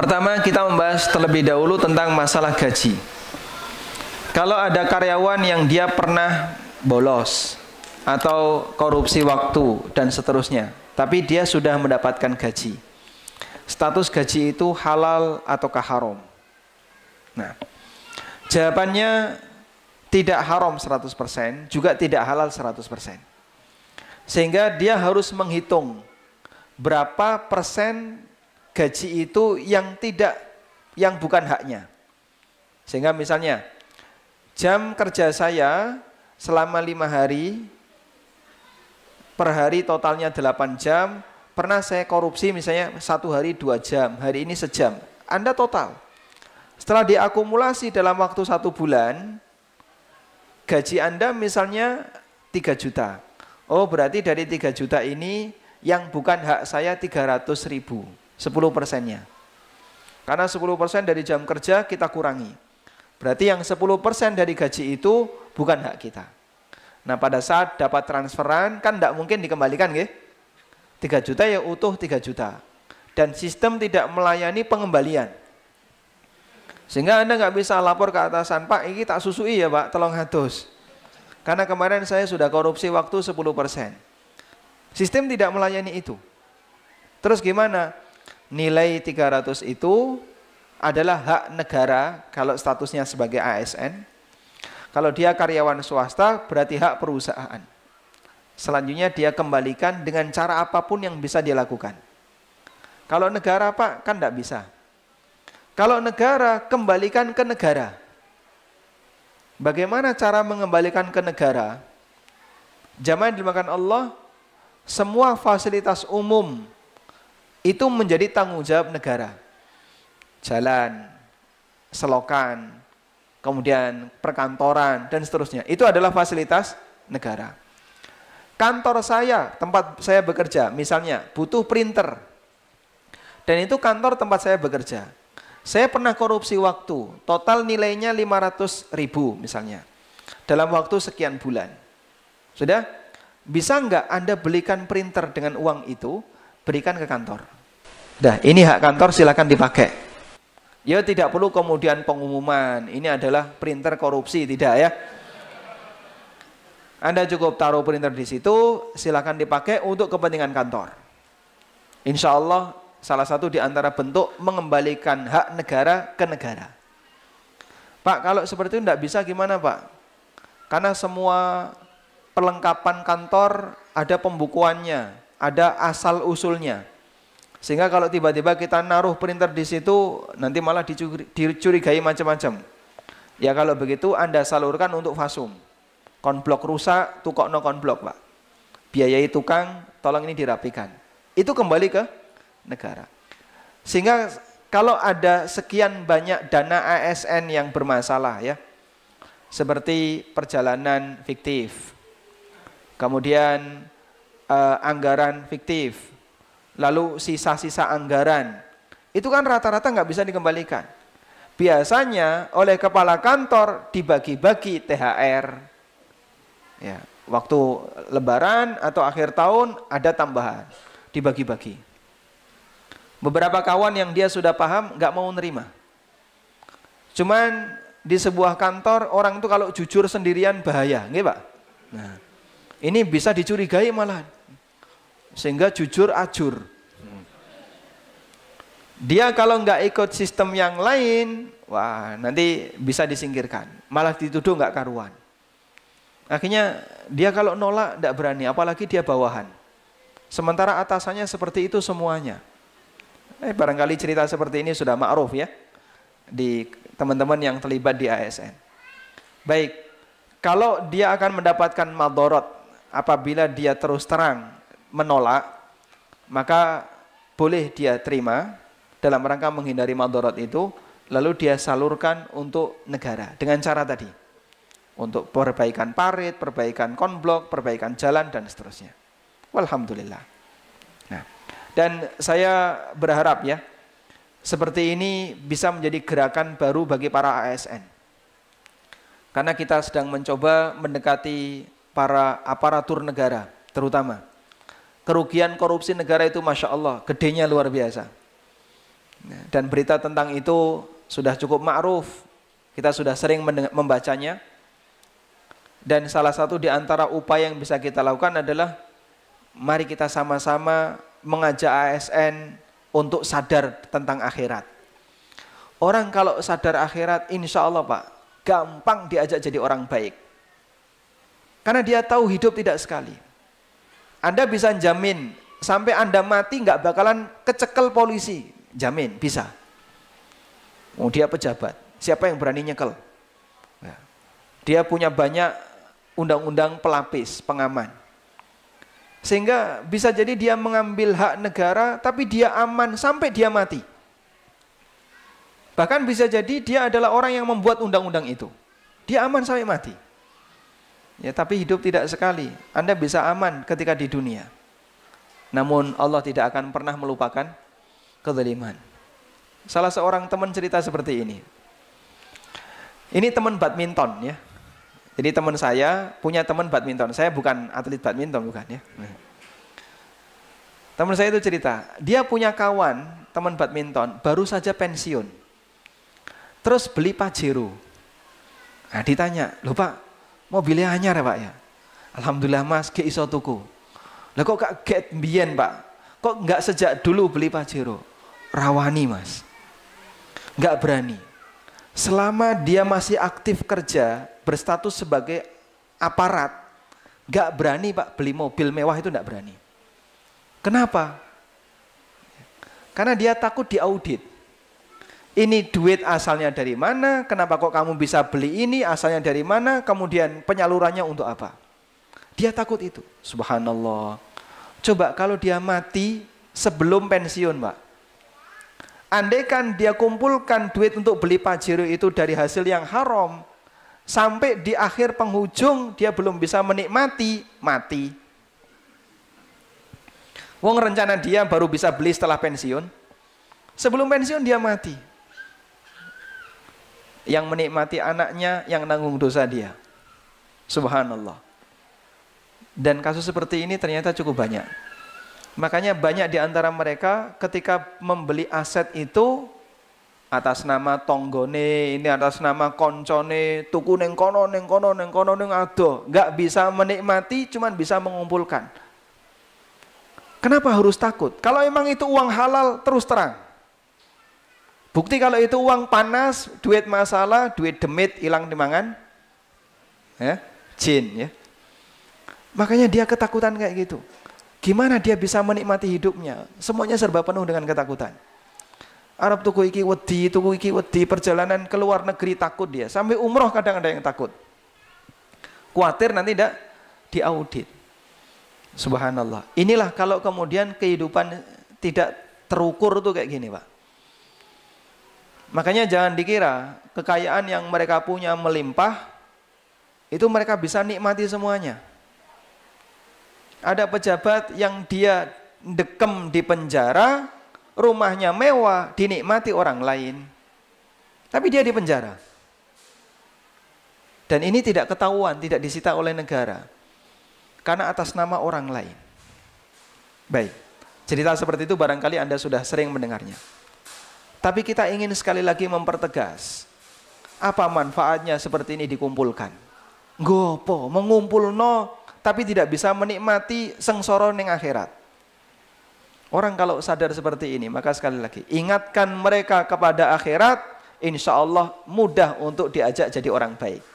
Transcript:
Pertama, kita membahas terlebih dahulu tentang masalah gaji. Kalau ada karyawan yang dia pernah bolos atau korupsi waktu dan seterusnya, tapi dia sudah mendapatkan gaji, status gaji itu halal ataukah haram? Nah, jawabannya tidak haram 100%, juga tidak halal 100%. Sehingga dia harus menghitung berapa persen gaji itu yang bukan haknya. Sehingga misalnya jam kerja saya selama 5 hari, per hari totalnya 8 jam, pernah saya korupsi misalnya 1 hari 2 jam, hari ini sejam. Anda total. Setelah diakumulasi dalam waktu 1 bulan, gaji Anda misalnya 3 juta. Oh, berarti dari 3 juta ini yang bukan hak saya 300.000, 10%-nya. Karena 10% dari jam kerja kita kurangi. Berarti yang 10% dari gaji itu bukan hak kita. Nah, pada saat dapat transferan kan tidak mungkin dikembalikan, nggih? 3 juta ya utuh 3 juta. Dan sistem tidak melayani pengembalian. Sehingga Anda nggak bisa lapor ke atasan, Pak, ini tak susui ya Pak, tolong hatus. Karena kemarin saya sudah korupsi waktu 10%. Sistem tidak melayani itu. Terus gimana? Nilai 300 itu adalah hak negara kalau statusnya sebagai ASN. Kalau dia karyawan swasta berarti hak perusahaan. Selanjutnya dia kembalikan dengan cara apapun yang bisa dia lakukan. Kalau negara Pak, kan tidak bisa. Kalau negara, kembalikan ke negara. Bagaimana cara mengembalikan ke negara? Jamaah yang dimakan Allah, semua fasilitas umum itu menjadi tanggung jawab negara. Jalan, selokan, kemudian perkantoran, dan seterusnya. Itu adalah fasilitas negara. Kantor saya, tempat saya bekerja, misalnya butuh printer. Dan itu kantor tempat saya bekerja. Saya pernah korupsi waktu, total nilainya 500.000 misalnya. Dalam waktu sekian bulan. Sudah? Bisa nggak Anda belikan printer dengan uang itu, berikan ke kantor. Dah, ini hak kantor, silakan dipakai. Ya tidak perlu kemudian pengumuman, ini adalah printer korupsi, tidak ya. Anda cukup taruh printer di situ, silakan dipakai untuk kepentingan kantor. Insya Allah salah satu di antara bentuk mengembalikan hak negara ke negara. Pak, kalau seperti itu tidak bisa gimana Pak? Karena semua perlengkapan kantor ada pembukuannya, ada asal usulnya. Sehingga kalau tiba-tiba kita naruh printer di situ, nanti malah dicurigai macam-macam. Ya kalau begitu Anda salurkan untuk Fasum. Konblok rusak, tukokno konblok Pak. Biayai tukang, tolong ini dirapikan. Itu kembali ke negara. Sehingga kalau ada sekian banyak dana ASN yang bermasalah ya, seperti perjalanan fiktif, kemudian anggaran fiktif, lalu sisa-sisa anggaran, itu kan rata-rata nggak bisa dikembalikan. Biasanya oleh kepala kantor dibagi-bagi THR, ya, waktu lebaran atau akhir tahun ada tambahan, dibagi-bagi. Beberapa kawan yang dia sudah paham nggak mau nerima. Cuman di sebuah kantor orang itu kalau jujur sendirian bahaya, nggih Pak? Nah, ini bisa dicurigai malah. Sehingga jujur ajur. Dia kalau nggak ikut sistem yang lain, wah nanti bisa disingkirkan. Malah dituduh nggak karuan. Akhirnya dia kalau nolak nggak berani, apalagi dia bawahan. Sementara atasannya seperti itu semuanya. Barangkali cerita seperti ini sudah ma'ruf ya di teman-teman yang terlibat di ASN. Baik, kalau dia akan mendapatkan madorot apabila dia terus terang menolak, maka boleh dia terima dalam rangka menghindari madorot itu, lalu dia salurkan untuk negara dengan cara tadi, untuk perbaikan parit, perbaikan konblok, perbaikan jalan dan seterusnya. Walhamdulillah. Nah, dan saya berharap ya, seperti ini bisa menjadi gerakan baru bagi para ASN. Karena kita sedang mencoba mendekati para aparatur negara, terutama. Kerugian korupsi negara itu Masya Allah, gedenya luar biasa. Dan berita tentang itu sudah cukup ma'ruf. Kita sudah sering membacanya. Dan salah satu di antara upaya yang bisa kita lakukan adalah mari kita sama-sama mengajak ASN untuk sadar tentang akhirat. Orang kalau sadar akhirat, insya Allah Pak, gampang diajak jadi orang baik. Karena dia tahu hidup tidak sekali. Anda bisa jamin sampai Anda mati nggak bakalan kecekel polisi, jamin bisa. Oh, dia pejabat, siapa yang berani nyekel? Dia punya banyak undang-undang pelapis, pengaman. Sehingga bisa jadi dia mengambil hak negara, tapi dia aman sampai dia mati. Bahkan bisa jadi dia adalah orang yang membuat undang-undang itu. Dia aman sampai mati. Ya, tapi hidup tidak sekali. Anda bisa aman ketika di dunia. Namun Allah tidak akan pernah melupakan kezaliman. Salah seorang teman cerita seperti ini. Ini teman badminton ya. Jadi teman saya punya teman badminton. Saya bukan atlet badminton, bukan ya. Teman saya itu cerita, dia punya kawan teman badminton baru saja pensiun. Terus beli Pajero. Nah, ditanya, "Loh Pak, mobilnya anyar ya Pak ya?" "Alhamdulillah Mas, ge iso tuku." "Lah kok gak get mbiyen Pak? Kok enggak sejak dulu beli Pajero?" "Rawani Mas. Enggak berani. Selama dia masih aktif kerja, berstatus sebagai aparat, enggak berani Pak beli mobil mewah itu, enggak berani." Kenapa? Karena dia takut diaudit. Ini duit asalnya dari mana? Kenapa kok kamu bisa beli ini? Asalnya dari mana? Kemudian penyalurannya untuk apa? Dia takut itu. Subhanallah. Coba kalau dia mati sebelum pensiun, Pak. Andaikan dia kumpulkan duit untuk beli Pajero itu dari hasil yang haram, sampai di akhir penghujung dia belum bisa menikmati, mati. Wong rencana dia baru bisa beli setelah pensiun. Sebelum pensiun dia mati. Yang menikmati anaknya, yang nanggung dosa dia. Subhanallah. Dan kasus seperti ini ternyata cukup banyak. Makanya banyak di antara mereka ketika membeli aset itu atas nama tonggone, ini atas nama koncone, tuku neng kono neng kono neng kono neng ado, nggak bisa menikmati, cuman bisa mengumpulkan. Kenapa harus takut? Kalau emang itu uang halal, terus terang. Bukti kalau itu uang panas, duit masalah, duit demit, hilang dimangan, ya, jin, ya. Makanya dia ketakutan kayak gitu. Gimana dia bisa menikmati hidupnya? Semuanya serba penuh dengan ketakutan. Arab tuku iki wedi, perjalanan ke luar negeri takut dia. Sampai umroh kadang ada yang takut. Khawatir nanti tidak diaudit. Subhanallah. Inilah kalau kemudian kehidupan tidak terukur tuh kayak gini, Pak. Makanya jangan dikira kekayaan yang mereka punya melimpah, itu mereka bisa nikmati semuanya. Ada pejabat yang dia dekem di penjara, rumahnya mewah, dinikmati orang lain. Tapi dia di penjara. Dan ini tidak ketahuan, tidak disita oleh negara. Karena atas nama orang lain. Baik, cerita seperti itu barangkali Anda sudah sering mendengarnya. Tapi kita ingin sekali lagi mempertegas, apa manfaatnya seperti ini dikumpulkan? Gopo, mengumpul no, tapi tidak bisa menikmati sengsara ning akhirat. Orang kalau sadar seperti ini, maka sekali lagi, ingatkan mereka kepada akhirat, insya Allah mudah untuk diajak jadi orang baik.